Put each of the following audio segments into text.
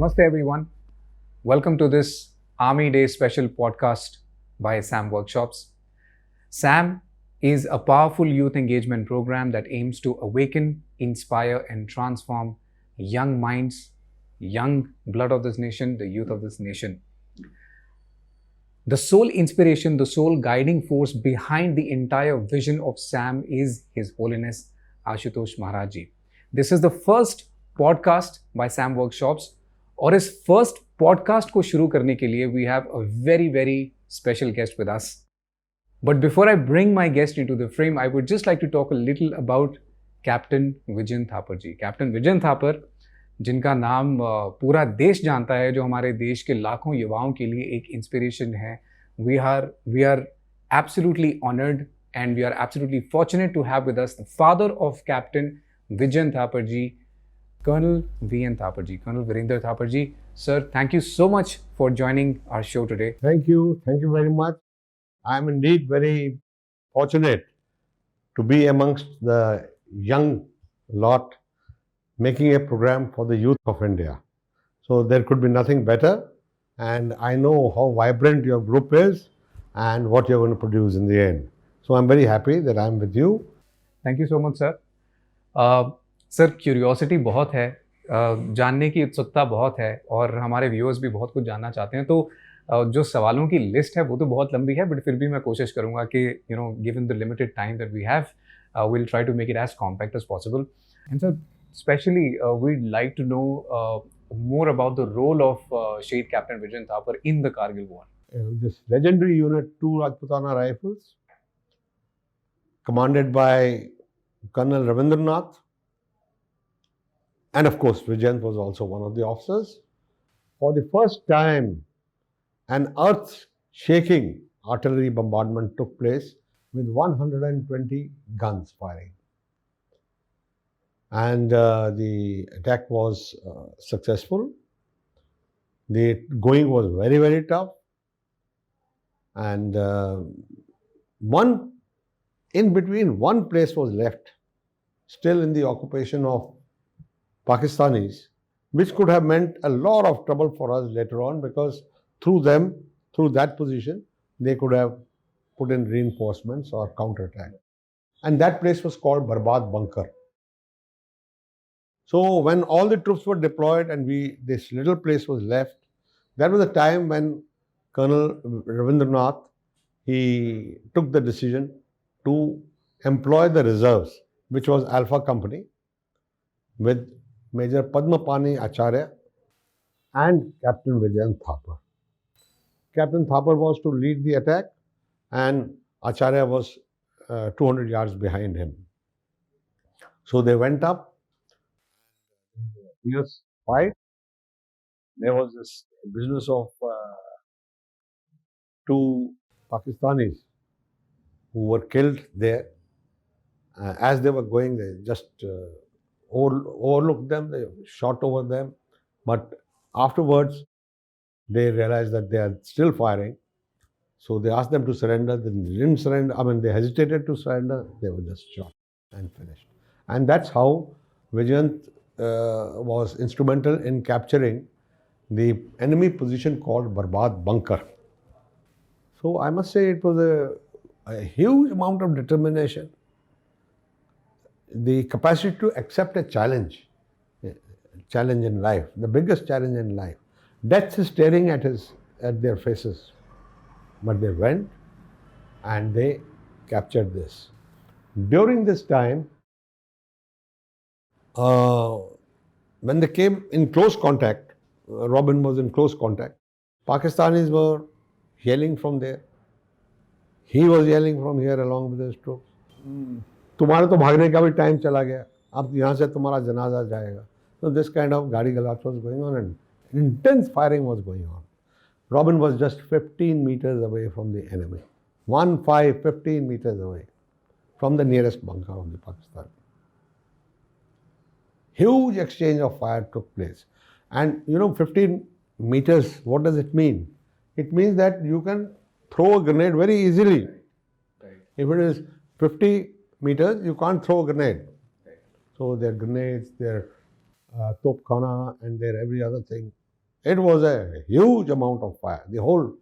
Namaste, everyone. Welcome to this Army Day special podcast by SAM Workshops. SAM is a powerful youth engagement program that aims to awaken, inspire, and transform young minds, young blood of this nation, the youth of this nation. The sole inspiration, the sole guiding force behind the entire vision of SAM is His Holiness Ashutosh Maharaj Ji. This is the first podcast by SAM Workshops. और इस first podcast को शुरू करने के लिए we have a very special guest with us. But before I bring my guest into the frame, I would just like to talk a little about captain Vijayan Thapar ji. Captain Vijayan Thapar, जिनका नाम पूरा देश जानता है, जो हमारे देश के लाखों युवाओं के लिए एक इंस्पिरेशन है. We are absolutely honoured and we are absolutely fortunate to have with us the father of Captain Vijayan Thapar ji, Colonel V.N. Thapar ji, Colonel Virender Thapar ji. Sir, thank you so much for joining our show today. Thank you very much. I am indeed very fortunate to be amongst the young lot making a program for the youth of India. So there could be nothing better, and I know how vibrant your group is and what you're going to produce in the end. So I'm very happy that I'm with you. Thank you so much, sir. Sir, curiosity बहुत है, जानने की उत्सुकता बहुत है, और हमारे viewers भी बहुत कुछ जानना चाहते हैं. तो जो सवालों की लिस्ट है वो तो बहुत लंबी है, बट फिर भी मैं कोशिश करूंगा कि given the limited time that we have, will try to make it as compact as possible. And sir, specially we'd like to know more about the role of Shahid Captain Vijayan Thapar in the Kargil War. This legendary unit 2 Rajputana Rifles, commanded by Colonel Ravindranath, and of course Vijayan was also one of the officers. For the first time, an earth-shaking artillery bombardment took place with 120 guns firing. And the attack was successful. The going was very tough. And in between, one place was left, still in the occupation of Pakistanis, which could have meant a lot of trouble for us later on, because through that position, they could have put in reinforcements or counterattack. And that place was called Barbad Bunker. So when all the troops were deployed and this little place was left, that was the time when Colonel Ravindranath, he took the decision to employ the reserves, which was Alpha Company, with Major Padmapani Acharya and Captain Vijayan Thapar. Captain Thapar was to lead the attack, and Acharya was 200 yards behind him. So they went up. Fierce fight. There was this business of two Pakistanis who were killed there. As they were going, they just overlooked them, they shot over them. But afterwards, they realized that they are still firing. So they asked them to surrender. They didn't surrender. I mean, they hesitated to surrender. They were just shot and finished. And that's how Vijayan was instrumental in capturing the enemy position called Barbad Bunker. So I must say it was a huge amount of determination, the capacity to accept a challenge in life, the biggest challenge in life. Death is staring at their faces, but they went and they captured this. During this time, when they came in close contact, Robin was in close contact. Pakistanis were yelling from there. He was yelling from here along with his troops. तुम्हारे तो भागने का भी time चला गया, अब यहाँ से तुम्हारा जनाजा जाएगा. So this kind of gadi galat was going on, and intense firing was going on. Robin was just 15 meters away from the enemy. 15 meters away from the nearest bunker of the Pakistan. Huge exchange of fire took place. And 15 meters, what does it mean? It means that you can throw a grenade very easily. Right. If it is 50 meters, you can't throw a grenade. Right. So their grenades, their topkhana, and their every other thing It was a huge amount of fire. The whole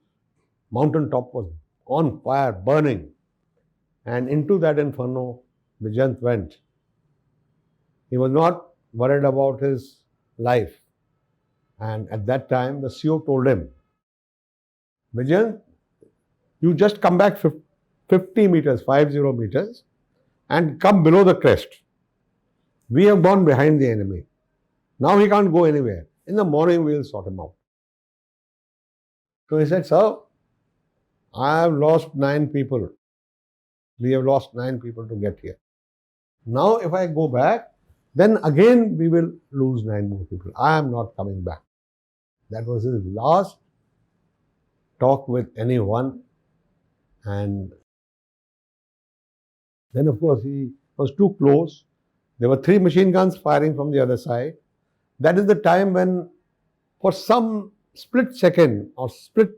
mountain top was on fire, burning. And into that inferno, Vijayant went. He was not worried about his life. And at that time, the CEO told him, Vijayant, you just come back 50 meters, 50 meters, and come below the crest. We have gone behind the enemy. Now he can't go anywhere. In the morning, we will sort him out. So he said, sir, I have lost 9 people. We have lost 9 people to get here. Now, if I go back, then again we will lose 9 more people. I am not coming back. That was his last talk with anyone. And then, of course, he was too close. There were 3 machine guns firing from the other side. That is the time when, for some split second or split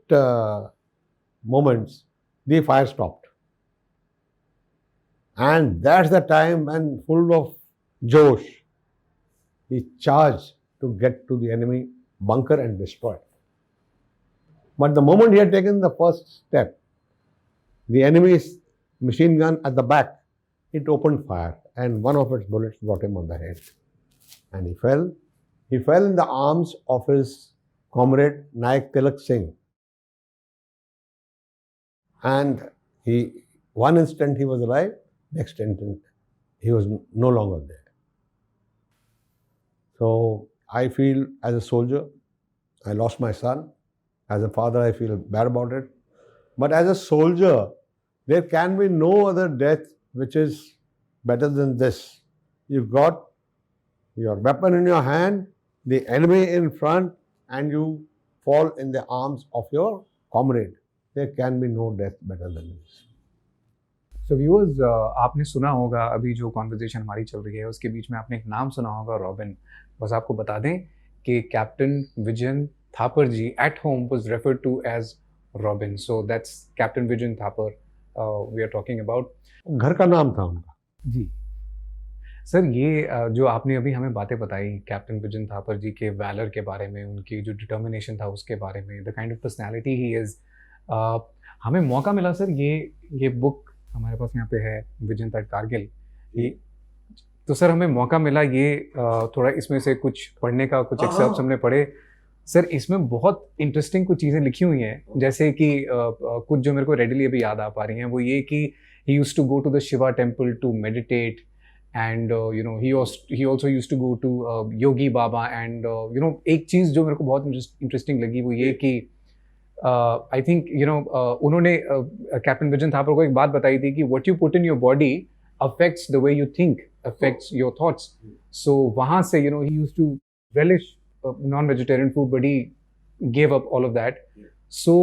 moments, the fire stopped. And that's the time when, full of Josh, he charged to get to the enemy bunker and destroy it. But the moment he had taken the first step, the enemy's machine gun at the back, it opened fire, and one of its bullets got him on the head. And he fell. He fell in the arms of his comrade Nayak Tilak Singh. And one instant he was alive, next instant he was no longer there. So I feel, as a soldier, I lost my son. As a father, I feel bad about it. But as a soldier, there can be no other death which is better than this. You got your weapon in your hand, the enemy in front, and you fall in the arms of your comrade. There can be no death better than this. So viewers, आपने सुना होगा अभी जो conversation हमारी चल रही है उसके बीच में आपने एक नाम सुना होगा, रॉबिन. बस आपको बता दें कि captain Vijayan Thapar ji at home was referred to as Robin. So that's captain Vijayan Thapar we are talking about. घर का नाम था उनका. जी सर, ये जो आपने अभी हमें बातें बताई कैप्टन विजयन थापर जी के वैलर के बारे में, उनकी जो डिटर्मिनेशन था उसके बारे में, the kind of personality he is, हमें मौका मिला सर, ये बुक हमारे पास यहाँ पे है, विजयंत एट कारगिल. ये तो सर हमें मौका मिला ये थोड़ा इसमें से कुछ पढ़ने का, कुछ एक्सर्प्ट्स हमने पढ़े. सर इसमें बहुत इंटरेस्टिंग कुछ चीज़ें लिखी हुई हैं, जैसे कि कुछ जो मेरे को रेडिली अभी याद आ पा रही हैं वो ये कि he used to go to the Shiva temple to meditate, and he also used to go to Yogi Baba, and एक चीज़ जो मेरे को बहुत इंटरेस्टिंग लगी वो ये कि आई थिंक उन्होंने कैप्टन विजयन थापर को एक बात बताई थी कि what you put in your body affects the way you think, affects your thoughts. So वहाँ से he used to relish non-vegetarian food, but he gave up all of that. So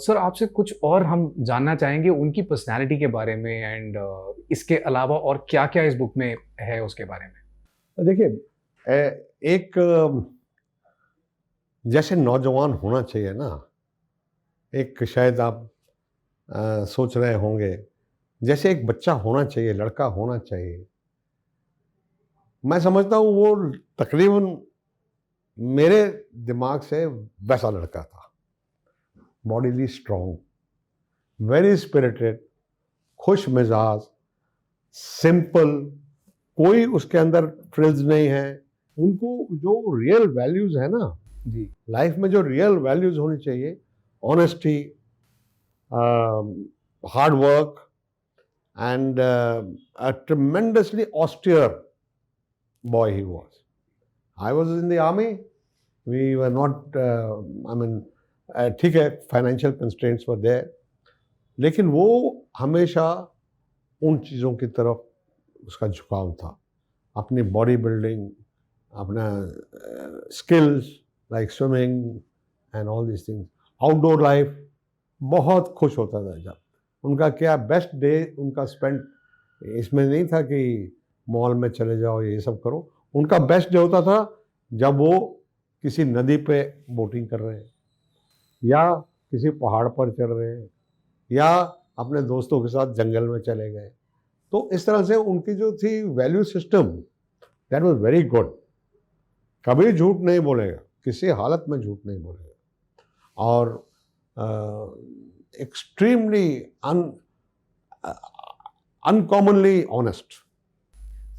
sir आपसे कुछ और हम जानना चाहेंगे उनकी पर्सनालिटी के बारे में, एंड इसके अलावा और क्या क्या इस बुक में है उसके बारे में. देखिए, एक जैसे नौजवान होना चाहिए ना, एक शायद आप सोच रहे होंगे जैसे एक बच्चा होना चाहिए, लड़का होना चाहिए. मैं समझता हूँ वो तकरीबन मेरे दिमाग से वैसा लड़का था. बॉडीली स्ट्रॉन्ग, वेरी स्पिरिटेड, खुश मिजाज, सिंपल, कोई उसके अंदर फ्रिल्स नहीं है. उनको जो रियल वैल्यूज है ना जी, लाइफ में, जो रियल वैल्यूज होनी चाहिए, honesty, hard work, and a tremendously austere boy he was. I was in the army. We were not, I mean, ठीक है, फाइनेंशियल कंस्ट्रेंट्स वर देयर, लेकिन वो हमेशा उन चीज़ों की तरफ उसका झुकाव था. अपनी बॉडी बिल्डिंग, अपना skills like swimming and all this things, outdoor life. बहुत खुश होता था जब उनका क्या बेस्ट डे उनका स्पेंड इसमें नहीं था कि मॉल में चले जाओ ये सब करो. उनका बेस्ट डे होता था जब वो किसी नदी पे बोटिंग कर रहे हैं, या किसी पहाड़ पर चढ़ रहे हैं, या अपने दोस्तों के साथ जंगल में चले गए. तो इस तरह से उनकी जो थी value system, that was very good. कभी झूठ नहीं बोलेगा, किसी हालत में झूठ नहीं बोलेगा और एक्सट्रीमली अनकॉमनली ऑनेस्ट।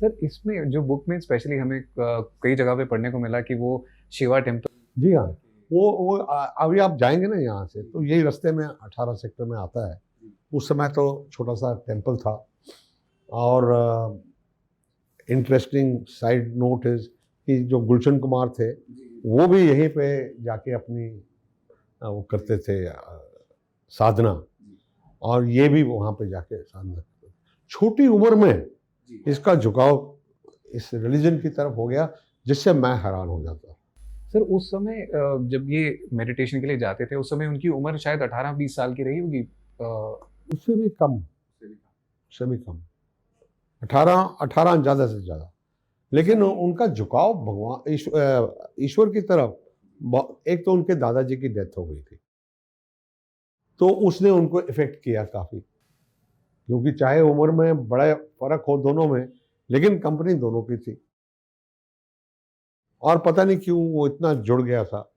सर इसमें जो बुक में स्पेशली हमें कई जगह पे पढ़ने को मिला कि वो शिवा टेम्पल। जी हाँ, वो अभी आप जाएंगे ना यहाँ से तो यही रास्ते में 18 सेक्टर में आता है। उस समय तो छोटा सा टेम्पल था। और इंटरेस्टिंग साइड नोट इज कि जो गुलशन कुमार थे वो भी यहीं पे जाके अपनी वो करते थे साधना, और ये भी वहाँ पे जाके साधना करते थे। छोटी उम्र में इसका झुकाव इस रिलीजन की तरफ हो गया, जिससे मैं हैरान हो जाता। सर उस समय जब ये मेडिटेशन के लिए जाते थे उस समय उनकी उम्र शायद 18-20 साल की रही होगी। उससे भी कम, उससे भी कम, 18 ज़्यादा से ज़्यादा। लेकिन उनका झुकाव भगवान ईश्वर की तरफ, एक तो उनके दादाजी की डेथ हो गई थी तो उसने उनको इफेक्ट किया काफ़ी, क्योंकि चाहे उम्र में बड़ा फर्क हो दोनों में, लेकिन कंपनी दोनों की थी। और पता नहीं क्यों वो इतना जुड़ गया था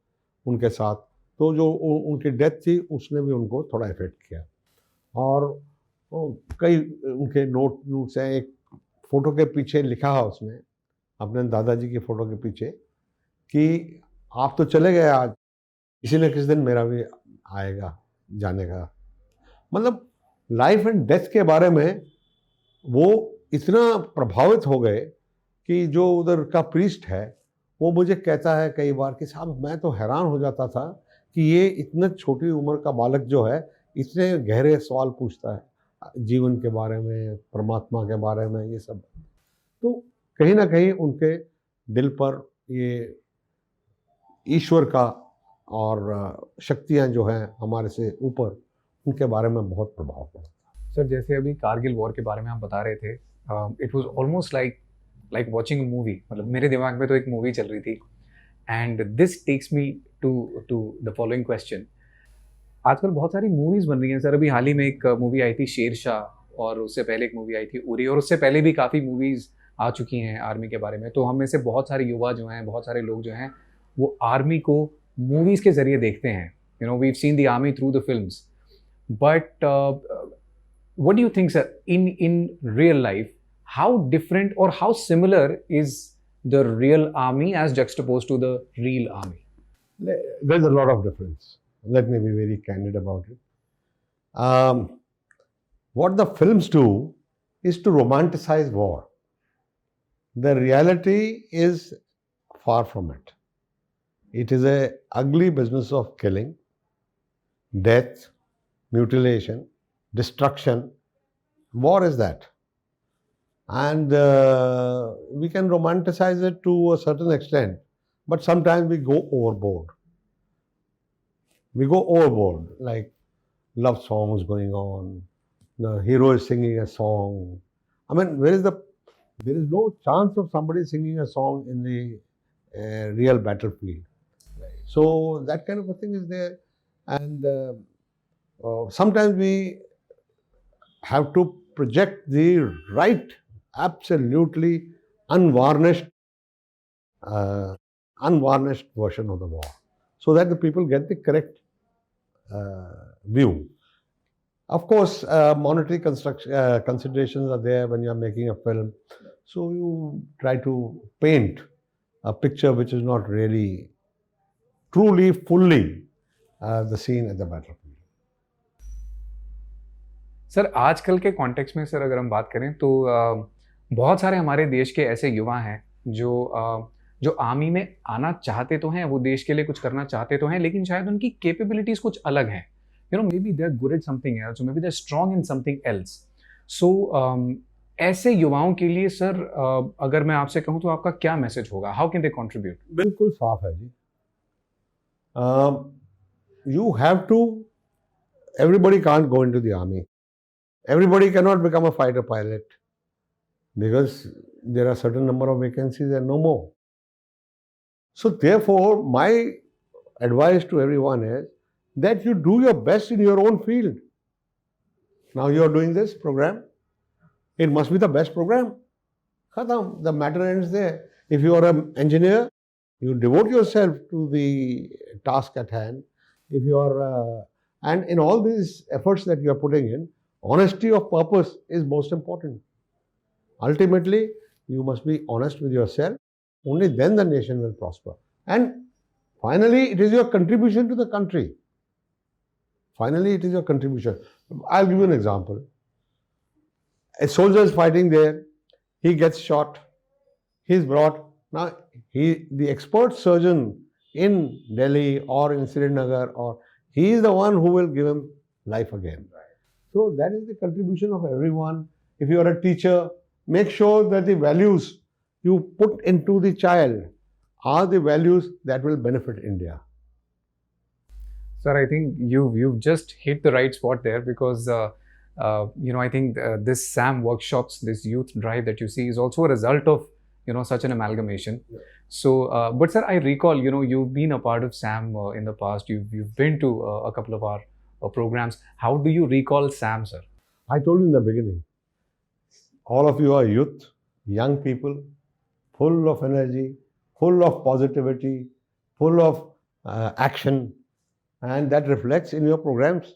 उनके साथ, तो जो उनकी डेथ थी उसने भी उनको थोड़ा इफेक्ट किया। और कई उनके नोट्स हैं। एक फ़ोटो के पीछे लिखा है उसने, अपने दादाजी की फ़ोटो के पीछे, कि आप तो चले गए, आज किसी न किसी दिन मेरा भी आएगा जाने का। मतलब लाइफ एंड डेथ के बारे में वो इतना प्रभावित हो गए कि जो उधर का प्रीस्ट है वो मुझे कहता है कई बार कि साहब मैं तो हैरान हो जाता था कि ये इतना छोटी उम्र का बालक जो है इतने गहरे सवाल पूछता है जीवन के बारे में, परमात्मा के बारे में, ये सब। तो कहीं ना कहीं उनके दिल पर ये ईश्वर का और शक्तियाँ जो हैं हमारे से ऊपर, उनके बारे में बहुत प्रभाव पड़ा। सर जैसे अभी कारगिल वॉर के बारे में आप बता रहे थे, it was almost like watching a movie. मतलब मेरे दिमाग में तो एक मूवी चल रही थी। And this takes me to the following question. आजकल बहुत सारी मूवीज़ बन रही हैं सर। अभी हाल ही में एक मूवी आई थी शेरशाह, और उससे पहले एक मूवी आई थी उरी, और उससे पहले भी काफ़ी मूवीज़ आ चुकी हैं आर्मी के बारे में। तो हम में से बहुत सारे युवा जो हैं, बहुत सारे लोग जो हैं, वो आर्मी को मूवीज़ के ज़रिए देखते हैं। You know, we have seen the army through the films, but what do you think, sir, in real life, how different or how similar is the real army as juxtaposed to the real army? There's a lot of difference. Let me be very candid about it. What the films do is to romanticize war. The reality is far from it. It is a ugly business of killing, death, mutilation, destruction. War is that. And we can romanticize it to a certain extent, but sometimes we go overboard. We go overboard, like love songs going on, the hero is singing a song. I mean, there is no chance of somebody singing a song in the real battlefield. So that kind of a thing is there. And sometimes we have to project the right, absolutely unvarnished version of the war, so that the people get the correct view. Of course, monetary considerations are there when you are making a film, so you try to paint a picture which is not really, truly, fully the scene at the battlefield. Sir आजकल के context में sir अगर हम बात करें तो बहुत सारे हमारे देश के ऐसे युवा हैं जो आर्मी में आना चाहते तो हैं, वो देश के लिए कुछ करना चाहते तो हैं, लेकिन शायद उनकी कैपेबिलिटीज़ कुछ अलग हैं। You know, maybe they are good at something else, maybe they are strong in something else. So ऐसे युवाओं के लिए सर अगर मैं आपसे कहूँ तो आपका क्या मैसेज होगा? How can they contribute? बिल्कुल साफ है जी। You have to, everybody can't go into the army. Everybody cannot become a fighter pilot because there are certain number of vacancies and no more. So therefore, my advice to everyone is that you do your best in your own field. Now you are doing this program. It must be the best program. Khatam. The matter ends there. If you are an engineer, You devote yourself to the task at hand. If you are, and in all these efforts that you are putting in, honesty of purpose is most important. Ultimately, you must be honest with yourself. Only then the nation will prosper. And finally, it is your contribution to the country. Finally, it is your contribution. I'll give you an example. A soldier is fighting there, he gets shot, he's brought. Now, the expert surgeon in Delhi or in Srinagar, or he is the one who will give him life again. So that is the contribution of everyone. If you are a teacher, make sure that the values you put into the child are the values that will benefit India. Sir, I think you've just hit the right spot there because I think this SAM workshops, this youth drive that you see is also a result of such an amalgamation. Yeah. So, but sir, I recall you've been a part of SAM in the past. You've been to a couple of our programs. How do you recall SAM, sir? I told you in the beginning, all of you are youth, young people, full of energy, full of positivity, full of action, and that reflects in your programs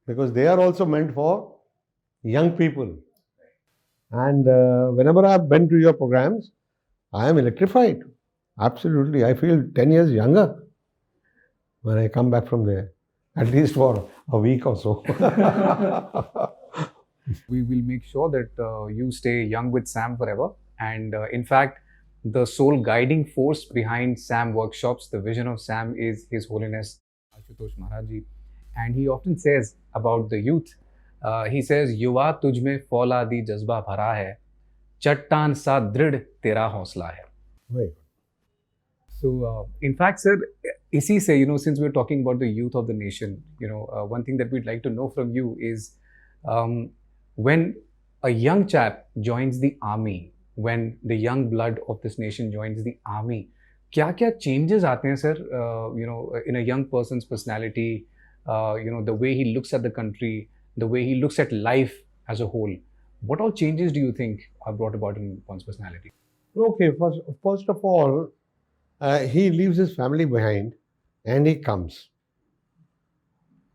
because they are also meant for young people. And whenever I've been to your programs, I am electrified. Absolutely. I feel 10 years younger when I come back from there, at least for a week or so. We will make sure that you stay young with SAM forever. And in fact, the sole guiding force behind SAM workshops, the vision of SAM is His Holiness Ashutosh Maharaj Ji. And he often says about the youth, he says, युवा तुझ में फौलादी जज्बा भरा है, चट्टान सा दृढ़ तेरा हौसला है. Right. So, in fact, sir, इसी से, since we're talking about the youth of the nation, one thing that we'd like to know from you is when a young chap joins the army, when the young blood of this nation joins the army, क्या changes आते हैं, sir, in a young person's personality, the way he looks at the country, the way he looks at life as a whole. What all changes do you think are brought about in one's personality? Okay, first of all, he leaves his family behind and he comes.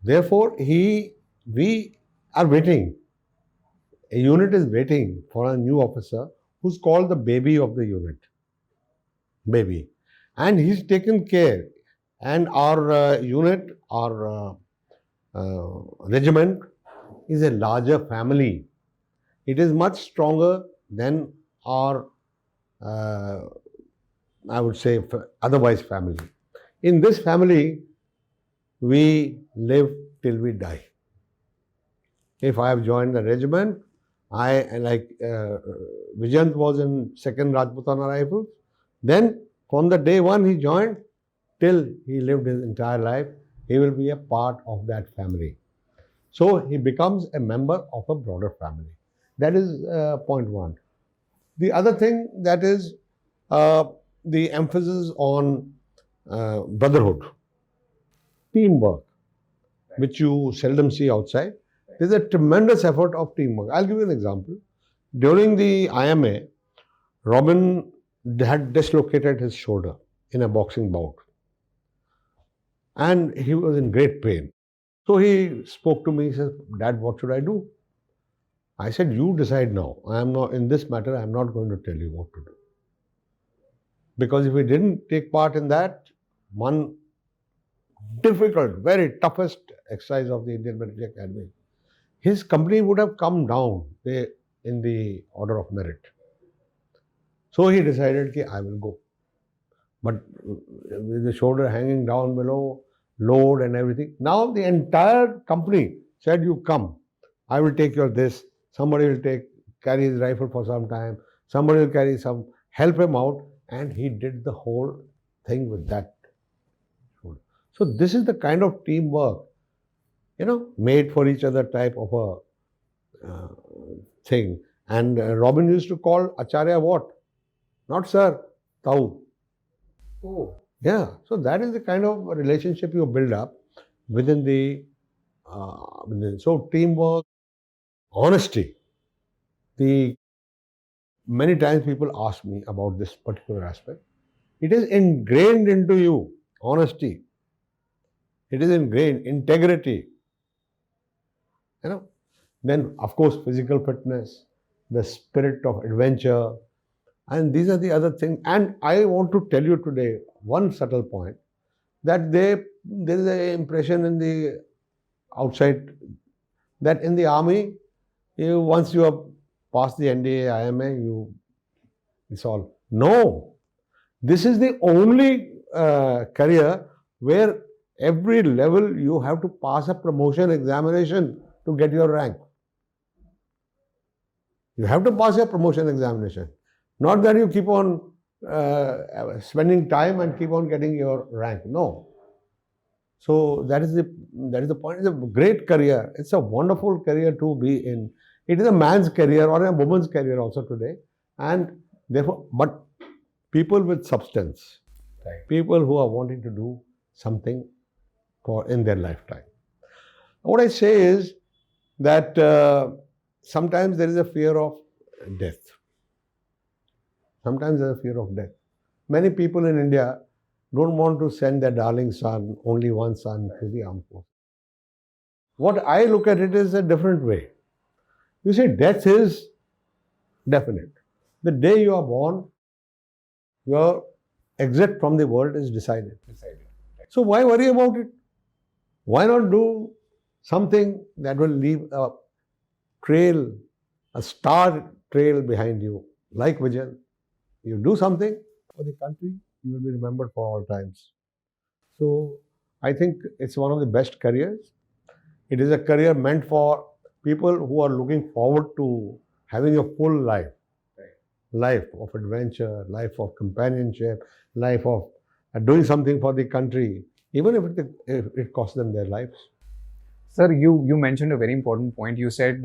Therefore, we are waiting. A unit is waiting for a new officer who's called the baby of the unit. Baby. And he's taken care. And our unit, our regiment is a larger family. It is much stronger than our, I would say, otherwise family. In this family, we live till we die. If I have joined the regiment, like Vijayant was in 2nd Rajputana Rifles, then from the day one he joined till he lived his entire life, he will be a part of that family. So he becomes a member of a broader family. That is point one. The other thing that is the emphasis on brotherhood, teamwork, which you seldom see outside. There's a tremendous effort of teamwork. I'll give you an example. During the IMA, Robin had dislocated his shoulder in a boxing bout. And he was in great pain. So he spoke to me, he said, Dad, what should I do? I said, you decide now. I am not, in this matter, I am not going to tell you what to do. Because if he didn't take part in that, one difficult, very toughest exercise of the Indian Military Academy, his company would have come down in the order of merit. So he decided that I will go. But with the shoulder hanging down below, load and everything. Now the entire company said, you come. I will take your this. Somebody will carry his rifle for some time. Somebody will carry help him out. And he did the whole thing with that shoulder. So this is the kind of teamwork, made for each other type of a thing. And Robin used to call Acharya what? Not sir, Tau. Oh. Yeah. So that is the kind of relationship you build up within the, so teamwork, honesty. Many times people ask me about this particular aspect. It is ingrained into you, honesty. It is ingrained, integrity. You know, then of course physical fitness, the spirit of adventure, and these are the other things. And I want to tell you today one subtle point that there is an impression in the outside that in the army, once you have passed the NDA, IMA, it's all. No, this is the only career where every level you have to pass a promotion examination to get your rank. You have to pass your promotion examination. Not that you keep on spending time and keep on getting your rank. No. So that is the point. It's a great career. It's a wonderful career to be in. It is a man's career or a woman's career also today. And therefore, but people with substance, Right. people who are wanting to do something in their lifetime. What I say is that sometimes there is a fear of death. Sometimes there is a fear of death. Many people in India don't want to send their darling son, only one son, to the armed forces. What I look at it is a different way. You see, death is definite. The day you are born, your exit from the world is decided. So why worry about it? Why not do something that will leave a trail, a star trail behind you, like Vijay? You do something for the country, you will be remembered for all times. So I think it's one of the best careers. It is a career meant for people who are looking forward to having a full life. Life of adventure, life of companionship, life of doing something for the country, even if it costs them their lives. Sir, you mentioned a very important point. You said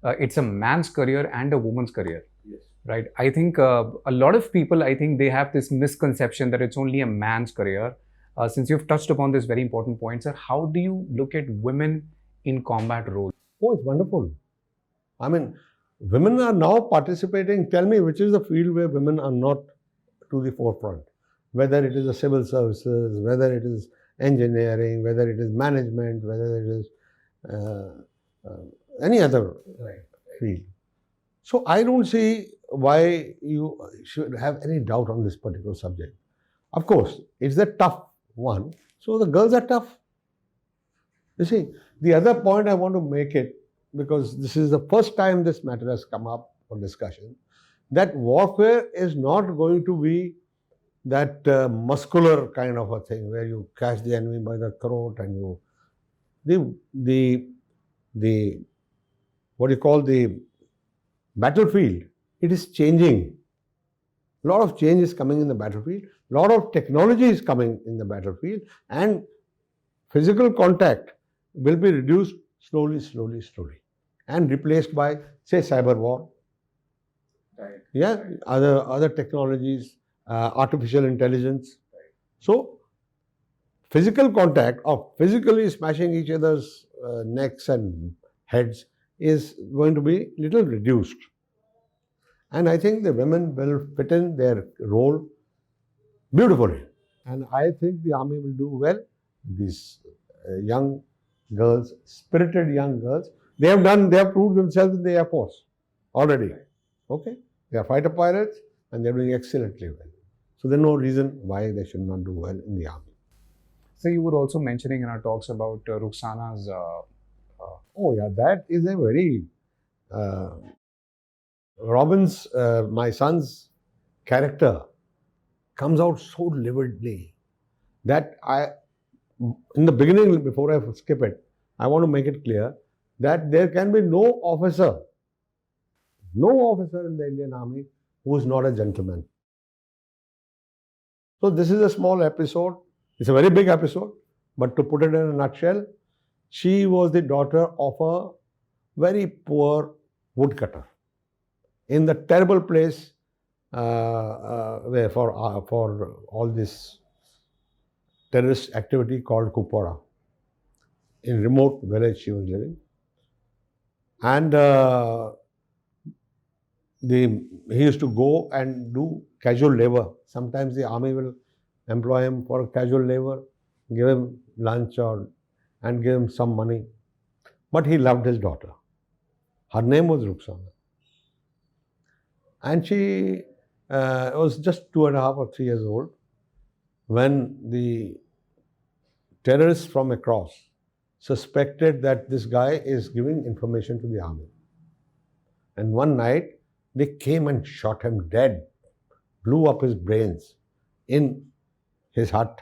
it's a man's career and a woman's career. Yes. Right. I think a lot of people, I think they have this misconception that it's only a man's career. Since you've touched upon this very important point, sir, how do you look at women in combat roles? Oh, it's wonderful. I mean, women are now participating. Tell me, which is the field where women are not to the forefront? Whether it is the civil services, whether it is engineering, whether it is management, whether it is any other field. So I don't see why you should have any doubt on this particular subject. Of course, it's a tough one. So the girls are tough. You see, the other point I want to make it, because this is the first time this matter has come up for discussion, that warfare is not going to be that muscular kind of a thing where you catch the enemy by the throat and you the what you call the battlefield. It is changing. A lot of change is coming in the battlefield. A lot of technology is coming in the battlefield, and physical contact will be reduced slowly, and replaced by, say, cyber war. Right. Yeah, other technologies, artificial intelligence. So, physical contact of physically smashing each other's necks and heads is going to be little reduced. And I think the women will fit in their role beautifully. And I think the army will do well. These young girls, spirited young girls, they have proved themselves in the Air Force already. Okay? They are fighter pilots and they are doing excellently well. So there's no reason why they should not do well in the army. So you were also mentioning in our talks about Ruxana's. Oh yeah, that is a very Robin's, my son's character comes out so vividly that in the beginning, before I skip it, I want to make it clear that there can be no officer in the Indian Army who is not a gentleman. So this is a small episode. It's a very big episode, but to put it in a nutshell, she was the daughter of a very poor woodcutter in the terrible place where for all this terrorist activity called Kupwara. In remote village she was living. And he used to go and do casual labor. Sometimes the army will employ him for casual labor, give him lunch and give him some money. But he loved his daughter. Her name was Ruxana. And she was just 2.5 or 3 years old when the terrorists from across suspected that this guy is giving information to the army. And one night, they came and shot him dead, blew up his brains in his hut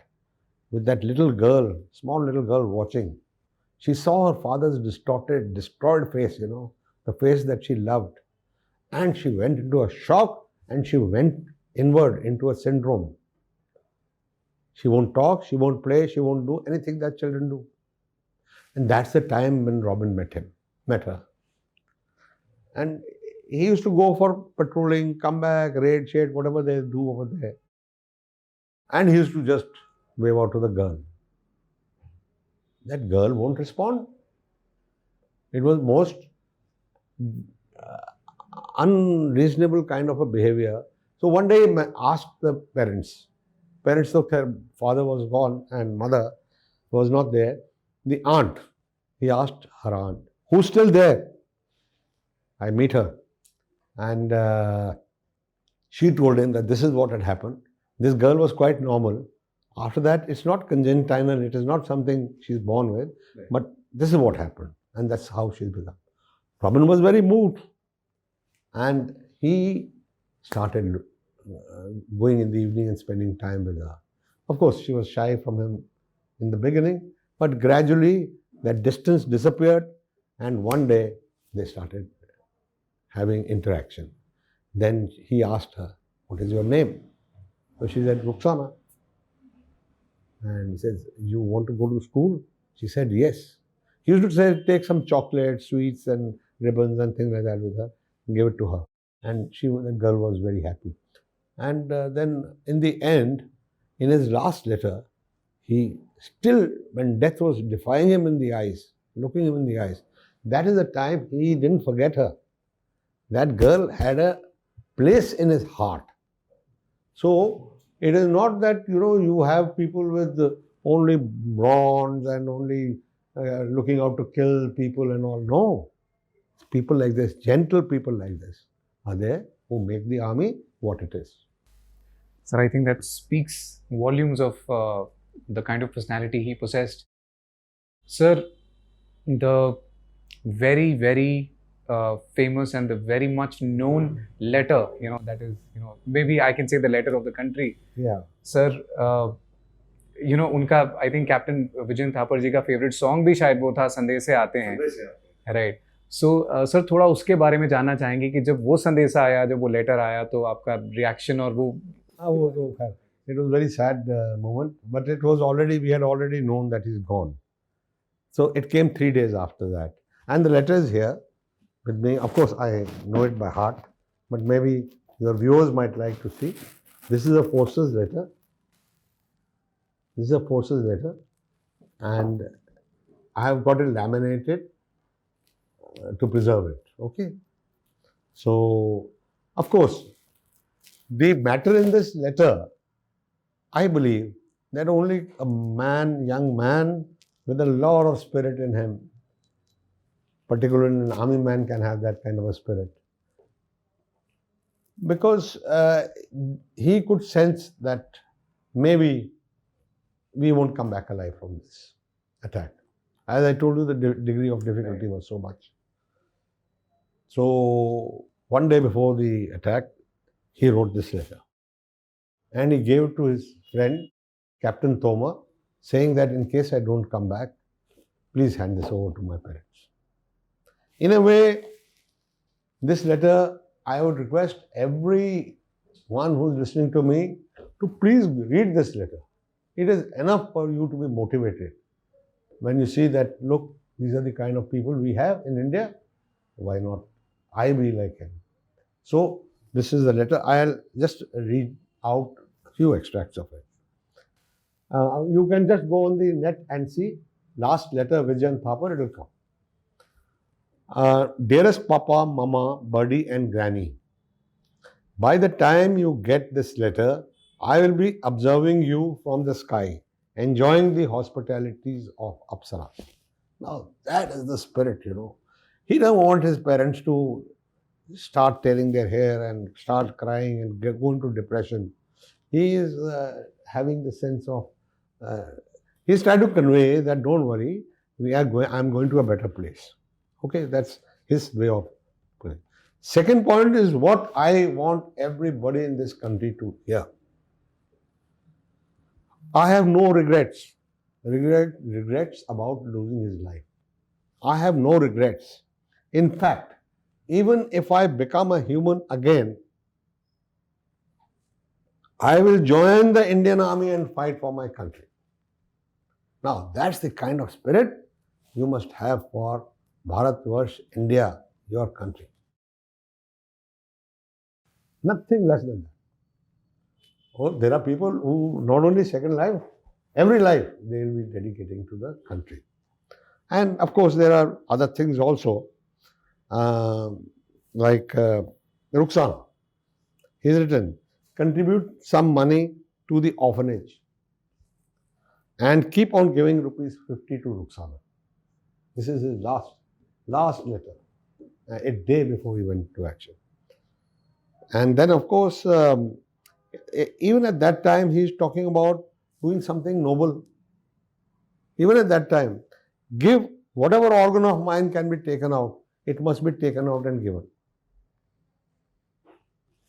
with that little girl, small little girl watching. She saw her father's distorted, destroyed face, the face that she loved. And she went into a shock and she went inward into a syndrome. She won't talk, she won't play, she won't do anything that children do. And that's the time when Robin met her. And he used to go for patrolling, come back, raid, shade, whatever they do over there. And he used to just wave out to the girl. That girl won't respond. It was most unreasonable kind of a behavior. So one day he asked the parents. Parents thought their father was gone and mother was not there. The aunt, he asked her aunt, who's still there? I meet her. And she told him that this is what had happened. This girl was quite normal. After that, it's not congenital, it is not something she's born with, right. But this is what happened. And that's how she's become. Robin was very moved. And he started going in the evening and spending time with her. Of course, she was shy from him in the beginning, but gradually that distance disappeared, and one day they started having interaction. Then he asked her, what is your name? So she said, Ruxana. And he says, you want to go to school? She said, yes. He used to say, take some chocolates, sweets and ribbons and things like that with her, and give it to her. And the girl was very happy. And then in the end, in his last letter, he still, when death was defying him in the eyes, looking him in the eyes, that is the time he didn't forget her. That girl had a place in his heart. So it is not that, you have people with only bronze and only looking out to kill people and all. No. People like this, gentle people like this are there who make the army what it is. Sir, I think that speaks volumes of the kind of personality he possessed. Sir, the very, very famous and the very much known letter, that is, maybe I can say the letter of the country. Yeah. Sir, उनका I think Captain Vijayan Thapar जी का favorite song भी शायद वो था संदेश से आते हैं. Right. So, सर थोड़ा उसके बारे में जानना चाहेंगे कि जब वो संदेश आया, जब वो लेटर आया, तो आपका रिएक्शन और वो it was a very sad moment, but it was we had already known that he's gone. So it came 3 days after that. And the letter is here with me. Of course, I know it by heart, but maybe your viewers might like to see. This is a forces letter. This is a forces letter. And I have got it laminated to preserve it. Okay. So, of course, the matter in this letter, I believe that only a young man with a lot of spirit in him, particularly an army man, can have that kind of a spirit. Because he could sense that maybe we won't come back alive from this attack. As I told you, the degree of difficulty was so much. So, one day before the attack, he wrote this letter. And he gave it to his friend, Captain Toma, saying that in case I don't come back, please hand this over to my parents. In a way, this letter, I would request everyone who is listening to me to please read this letter. It is enough for you to be motivated. When you see that, look, these are the kind of people we have in India, why not I be like him? So, this is the letter. I'll just read out a few extracts of it. You can just go on the net and see last letter, Vijayan Thapar, it will come. Dearest Papa, Mama, Buddy and Granny, By the time you get this letter, I will be observing you from the sky, enjoying the hospitalities of Apsara. Now, that is the spirit, you know. He doesn't want his parents to start tearing their hair and start crying and go into depression. He is having the sense of, uh, he's trying to convey that don't worry, I'm going to a better place. Okay, that's his way of putting it. Second point is what I want everybody in this country to hear. I have no regrets about losing his life. I have no regrets. In fact, even if I become a human again, I will join the Indian Army and fight for my country. Now, that's the kind of spirit you must have for Bharatvarsh, India, your country. Nothing less than that. Oh, there are people who not only second life, every life they will be dedicating to the country. And of course, there are other things also, like Rukhsana. He's written, contribute some money to the orphanage and keep on giving rupees 50 to Rukhsana. This is his last letter, a day before he went to action. And then, of course, even at that time, he is talking about doing something noble. Even at that time, give whatever organ of mine can be taken out, it must be taken out and given.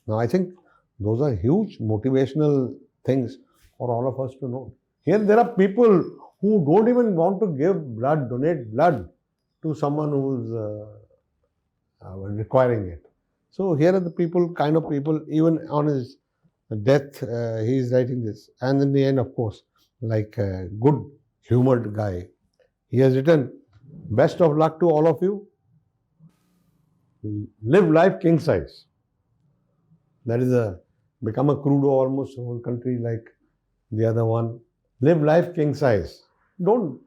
Now, I think those are huge motivational things for all of us to know. Here, there are people who don't even want to give blood, donate blood to someone who's requiring it. So, here are the people, kind of people, even on his death, he is writing this. And in the end, of course, like a good humored guy, he has written, best of luck to all of you. Live life king size. That is become a crudo almost whole country like the other one. Live life king size. Don't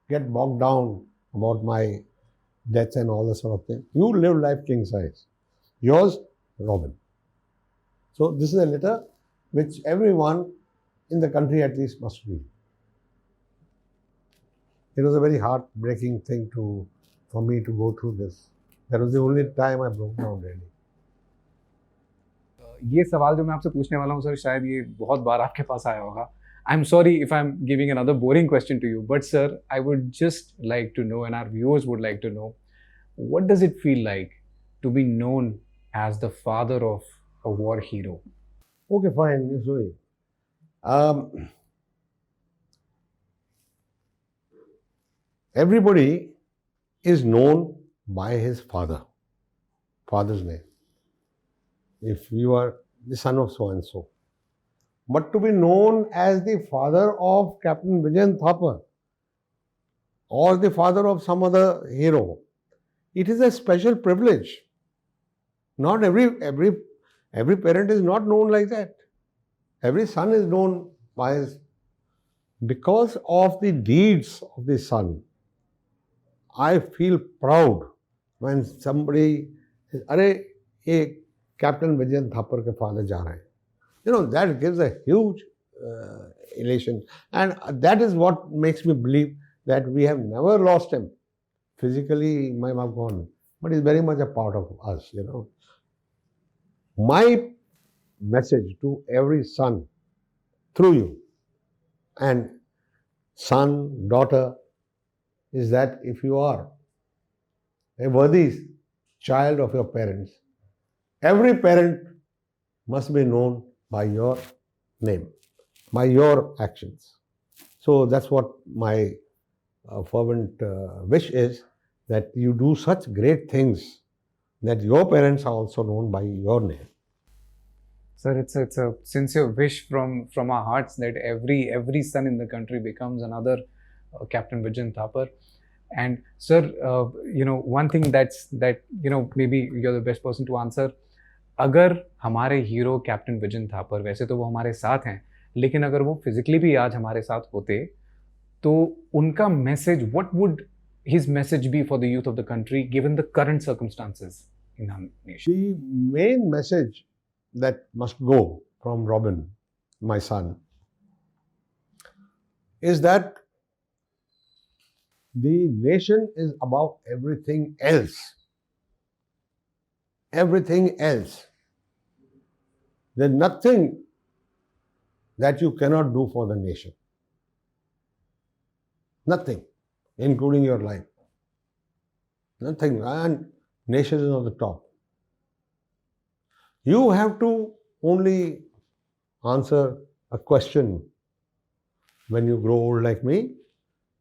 get bogged down about my death and all that sort of thing. You live life king size. Yours, Robin. So this is a letter which everyone in the country at least must read. It was a very heartbreaking thing for me to go through this. That was the only time I broke down really. ये सवाल जो मैं आपसे पूछने वाला हूँ sir, शायद ये बहुत बार आपके पास आया होगा. I'm sorry if I'm giving another boring question to you, but sir, I would just like to know, and our viewers would like to know, what does it feel like to be known as the father of a war hero? Okay, fine. Sorry. Everybody is known by his father's name. If you are the son of so and so. But to be known as the father of Captain Vijayan Thapar or the father of some other hero, it is a special privilege. Not every parent is not known like that. Every son is known by his, because of the deeds of the son. I feel proud when somebody says, "Arey, ye Captain Vijayan Thapar ke father ja rahe hain." You know, that gives a huge elation. And that is what makes me believe that we have never lost him. Physically, he might have gone, but he's very much a part of us, you know. My message to every son through you and son, daughter, is that if you are a worthy child of your parents, every parent must be known by your name, by your actions. So that's what my fervent wish is, that you do such great things that your parents are also known by your name. Sir, it's a sincere wish from our hearts that every son in the country becomes another Captain Vijayan Thapar. And sir, one thing that maybe you're the best person to answer. अगर हमारे hero captain Vijayan Thapar, वैसे तो वो हमारे साथ हैं, लेकिन अगर वो फिजिकली भी आज हमारे साथ होते तो उनका message, what would his message be for the youth of the country given the current circumstances in our nation? The main message that must go from Robin, my son, is that the nation is above everything else. Everything else. There's nothing that you cannot do for the nation. Nothing, including your life. Nothing. And nation is on the top. You have to only answer a question when you grow old like me,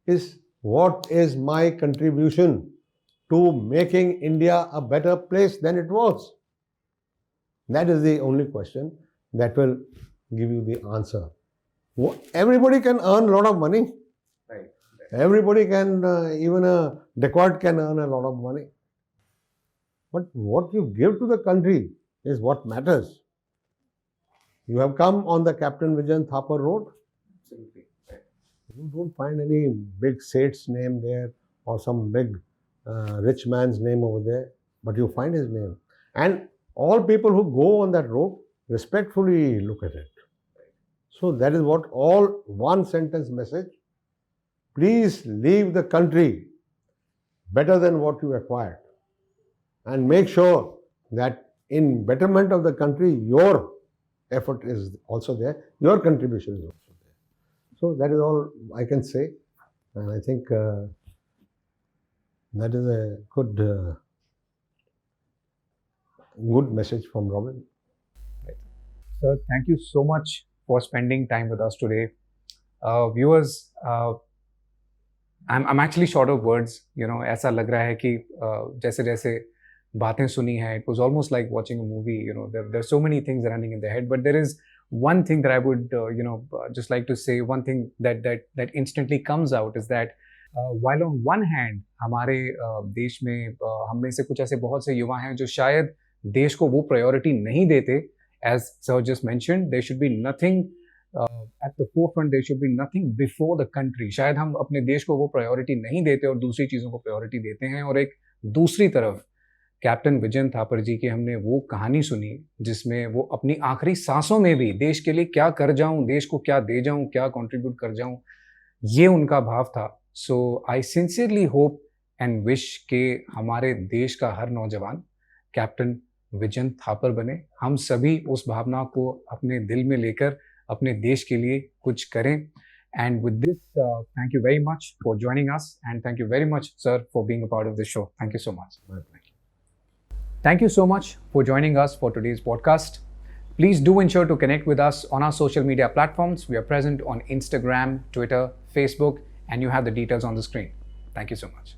is what is my contribution to making India a better place than it was? That is the only question that will give you the answer. Everybody can earn a lot of money. Right. Everybody can, even a dacoit can earn a lot of money. But what you give to the country is what matters. You have come on the Captain Vijayan Thapar Road. Absolutely. Right. You don't find any big Seth's name there or some big rich man's name over there, but you find his name. And all people who go on that road respectfully look at it. So that is what all one sentence message. Please leave the country better than what you acquired. And make sure that in betterment of the country, your effort is also there, your contribution is also there. So that is all I can say. And I think that is a good message from Robin. Sir, thank you so much for spending time with us today. Viewers, I'm actually short of words. You know, ऐसा लग रहा है कि जैसे जैसे बातें सुनी है, it was almost like watching a movie. You know, there's so many things running in the head, but there is one thing that I would, just like to say. One thing that instantly comes out is that while on one hand हमारे देश में हम में से कुछ ऐसे बहुत से युवा हैं जो शायद देश को वो प्रायोरिटी नहीं देते. As Sir just mentioned, there should be nothing at the forefront, there should be nothing before the country. शायद हम अपने देश को वो प्रायोरिटी नहीं देते और दूसरी चीज़ों को प्रायोरिटी देते हैं. और एक दूसरी तरफ कैप्टन विजयन थापर जी की हमने वो कहानी सुनी जिसमें वो अपनी आखिरी सांसों में भी देश के लिए क्या कर जाऊं, देश को क्या दे जाऊं, क्या कंट्रीब्यूट कर जाऊं, ये उनका भाव था. So I sincerely hope and wish के हमारे देश का हर नौजवान कैप्टन विजयन थापर बने. हम सभी उस भावना को अपने दिल में लेकर अपने देश के लिए कुछ करें. And with this, thank you very much for joining us, and thank you very much, sir, for being a part of this show. Thank you so much. Thank you so much for joining us for today's podcast. Please do ensure to connect with us on our social media platforms. We are present on Instagram, Twitter, Facebook, and you have the details on the screen. Thank you so much.